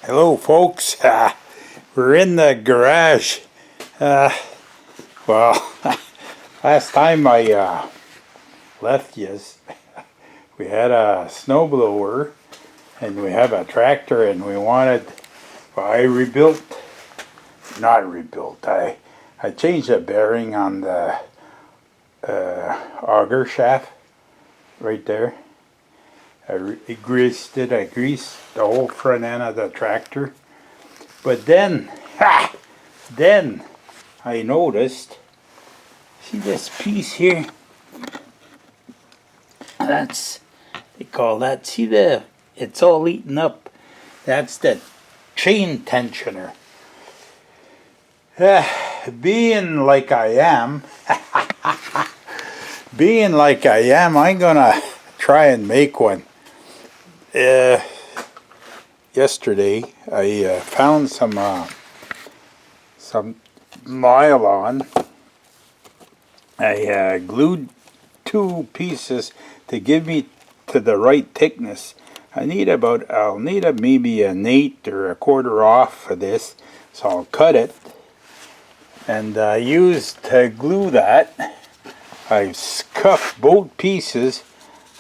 Hello folks, we're in the garage. Well, last time I left yous, we had a snowblower and we have a tractor and we wanted, well, I changed the bearing on the auger shaft right there. I greased it. I greased the whole front end of the tractor. But then I noticed, see this piece here? They call that, see it's all eaten up. That's the chain tensioner. Being like I am, I'm gonna try and make one. Yesterday I found some nylon. I glued two pieces to give me to the right thickness. I'll need maybe an 1/8 or a 1/4 off for this, so I'll cut it. And I used to glue that. I scuffed both pieces.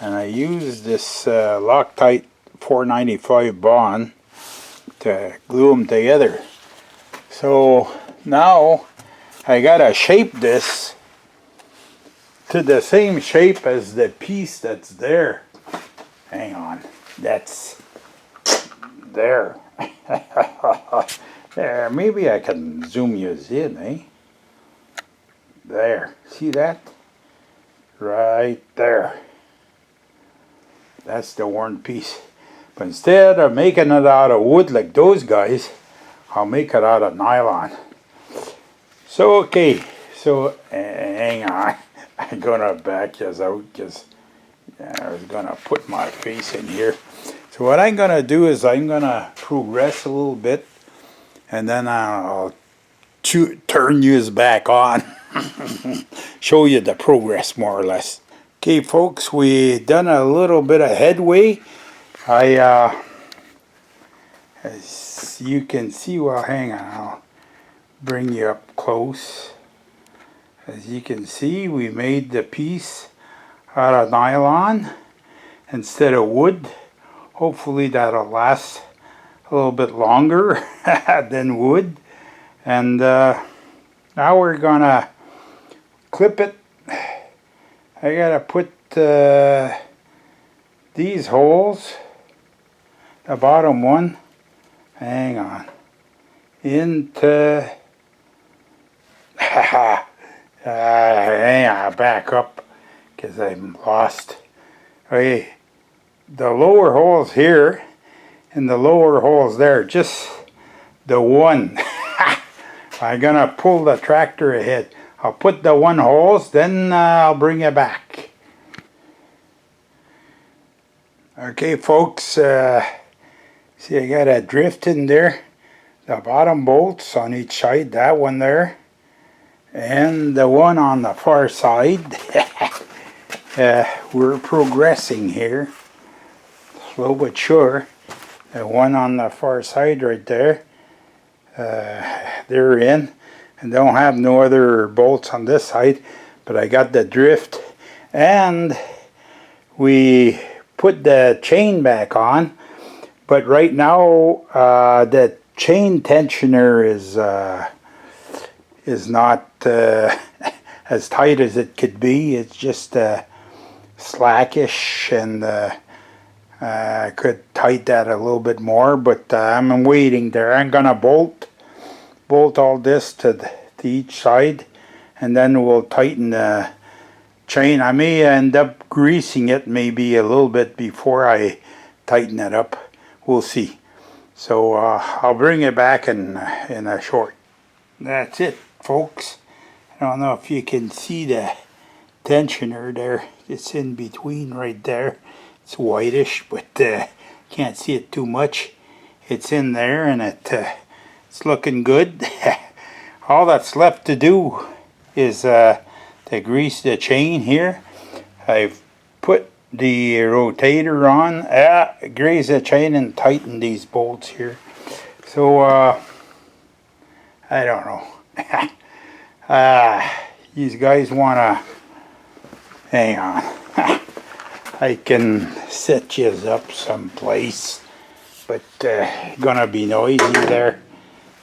And I used this Loctite 495 bond to glue them together. So now I gotta shape this to the same shape as the piece that's there. Hang on, that's there. There, maybe I can zoom you in, eh? There, see that? Right there. That's the worn piece. But instead of making it out of wood like those guys, I'll make it out of nylon. So okay, so hang on. I'm gonna back you out because I was gonna put my face in here. So what I'm gonna do is I'm gonna progress a little bit and then I'll turn you back on. Show you the progress more or less. Okay folks, we done a little bit of headway. As you can see, well hang on, I'll bring you up close. As you can see, we made the piece out of nylon instead of wood. Hopefully that'll last a little bit longer than wood. And now we're gonna clip it. I gotta put these holes, the bottom one, hang on, into, hang on, back up, because I'm lost. Okay, the lower holes here, and the lower holes there, just the one. I'm gonna pull the tractor ahead. I'll put the one holes, then I'll bring it back. Okay folks, see I got a drift in there. The bottom bolts on each side, that one there. And the one on the far side. We're progressing here. Slow but sure. The one on the far side right there. They're in. And don't have no other bolts on this side, but I got the drift, and we put the chain back on. But right now the chain tensioner is not as tight as it could be. It's just slackish, and I could tighten that a little bit more, but I'm waiting there. I'm gonna bolt all this to each side, and then we'll tighten the chain. I may end up greasing it maybe a little bit before I tighten it up. We'll see. So I'll bring it back in a short. That's it folks. I don't know if you can see the tensioner there. It's in between right there. It's whitish, but can't see it too much. It's in there, and it's looking good. All that's left to do is to grease the chain here. I've put the rotator on, grease the chain, and tighten these bolts here. So, I don't know. You guys wanna, hang on. I can set you up someplace, but gonna be noisy there.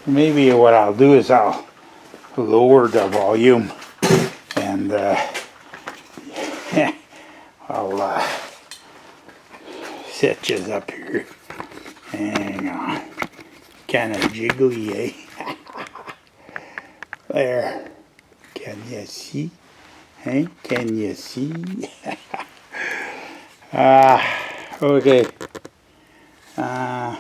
Maybe what I'll do is I'll lower the volume and I'll set you up here. Hang on. Kind of jiggly, eh? There. Can you see? Hey, can you see? Okay. I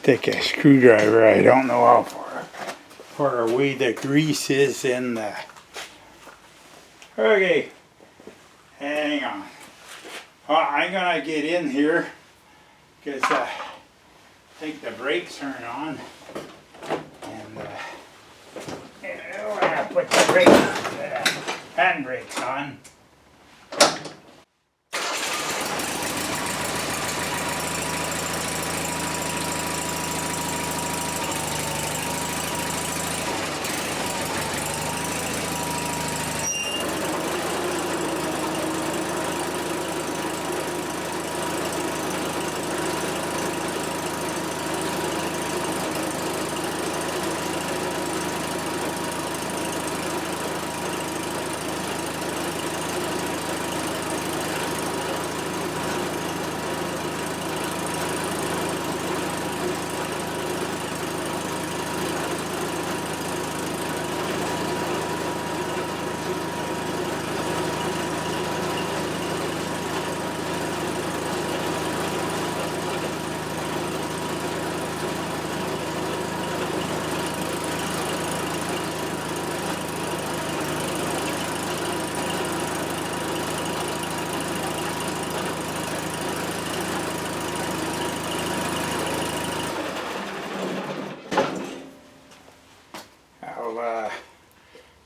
take a screwdriver. I don't know how far away the grease is in the... Okay. Hang on. I'm gonna get in here because I think the brakes aren't on. And I put the brakes, hand brakes on.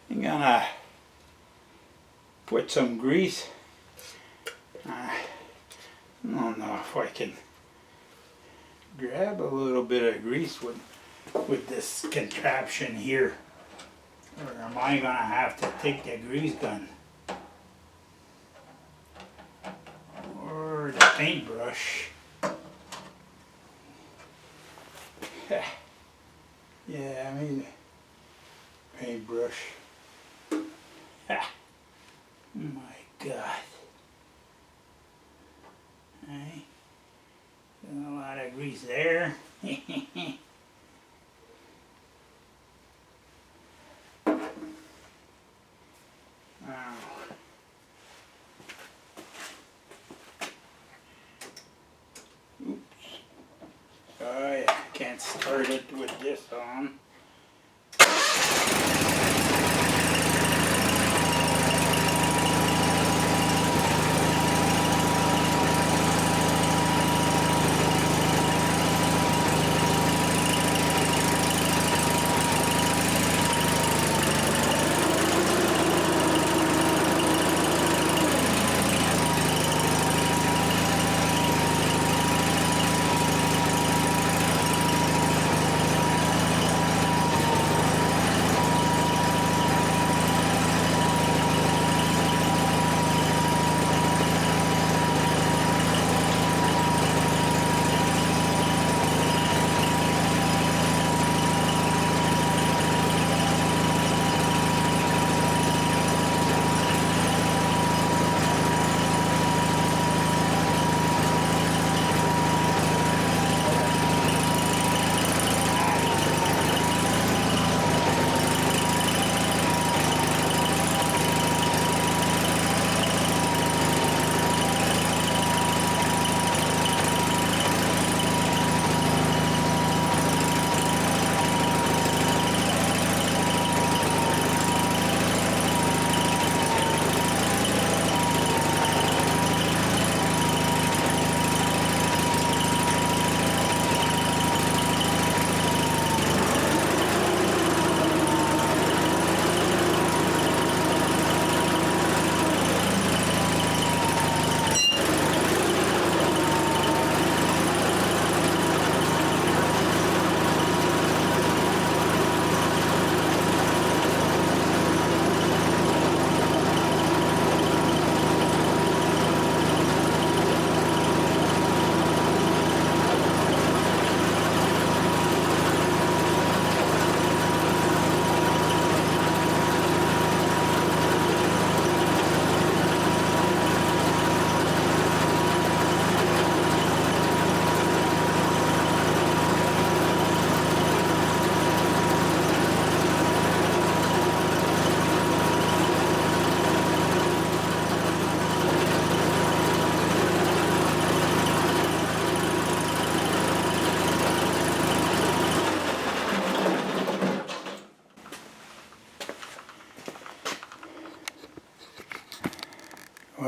I'm gonna put some grease. I don't know if I can grab a little bit of grease with this contraption here, or am I gonna have to take the grease gun or the paintbrush? Yeah, maybe paintbrush. My God. Hey, a lot of grease there. Wow. Oops. Sorry, I can't start it with this on.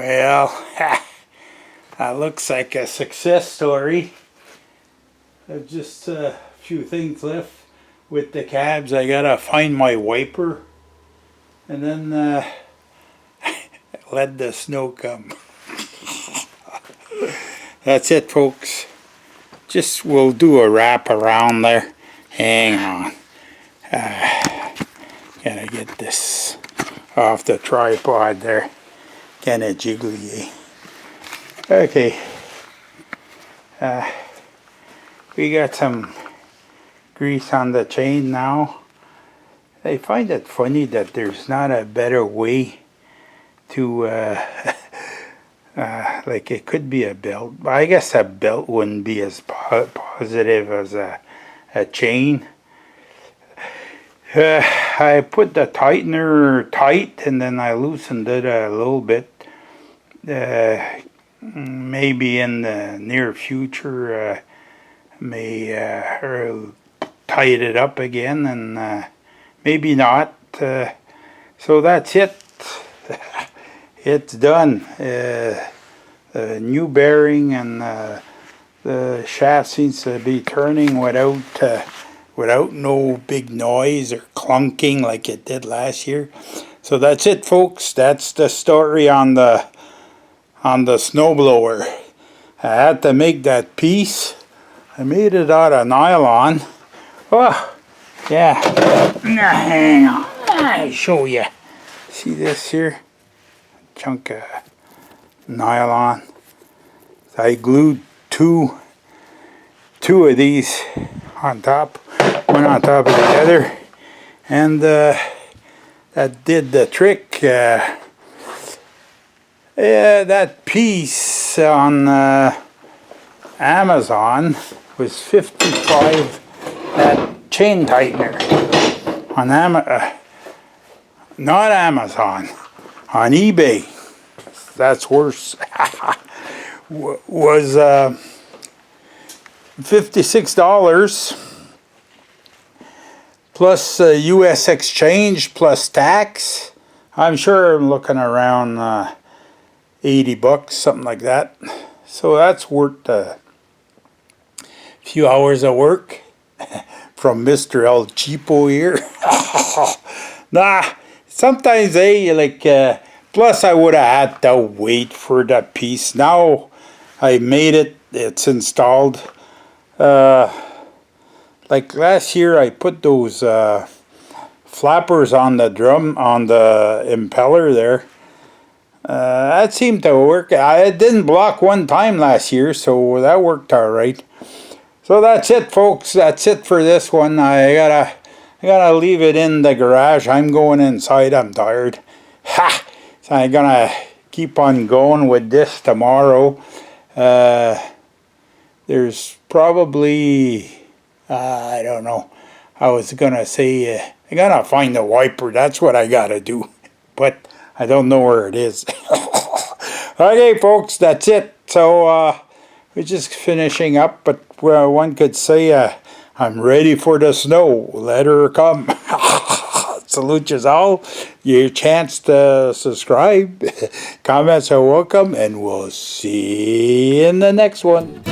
Well, that looks like a success story. Just a few things left with the cabs. I gotta find my wiper and then let the snow come. That's it, folks. Just we'll do a wrap around there. Hang on. Gotta get this off the tripod there. Kinda jiggly. Okay. We got some grease on the chain now. I find it funny that there's not a better way to like it could be a belt, but I guess a belt wouldn't be as positive as a chain. I put the tightener tight and then I loosened it a little bit. Maybe in the near future may tighten it up again, and maybe not. So that's it. It's done. The new bearing and the shaft seems to be turning without no big noise or clunking like it did last year. So that's it, folks. That's the story on the snowblower. I had to make that piece. I made it out of nylon. Oh, yeah. Now, hang on. I'll show you. See this here? Chunk of nylon. I glued two of these on top, one on top of the other, and that did the trick. Yeah, that piece on Amazon was $55. That chain tightener on not Amazon, on eBay. That's worse. Was $56 plus U.S. exchange plus tax. I'm sure I'm looking around $80, something like that. So that's worth a few hours of work from Mr. El Cheapo here. Nah, sometimes plus I would have had to wait for that piece. Now I made it, it's installed. Like last year I put those flappers on the drum, on the impeller there. That seemed to work. It didn't block one time last year, so that worked all right. So that's it, folks. That's it for this one. I gotta leave it in the garage. I'm going inside. I'm tired. Ha! So I'm gonna keep on going with this tomorrow. There's probably I don't know. I was gonna say I gotta find the wiper. That's what I gotta do, but I don't know where it is. Okay, folks, that's it. So we're just finishing up, but one could say I'm ready for the snow. Let her come. Salute you all. Your chance to subscribe. Comments are welcome, and we'll see you in the next one.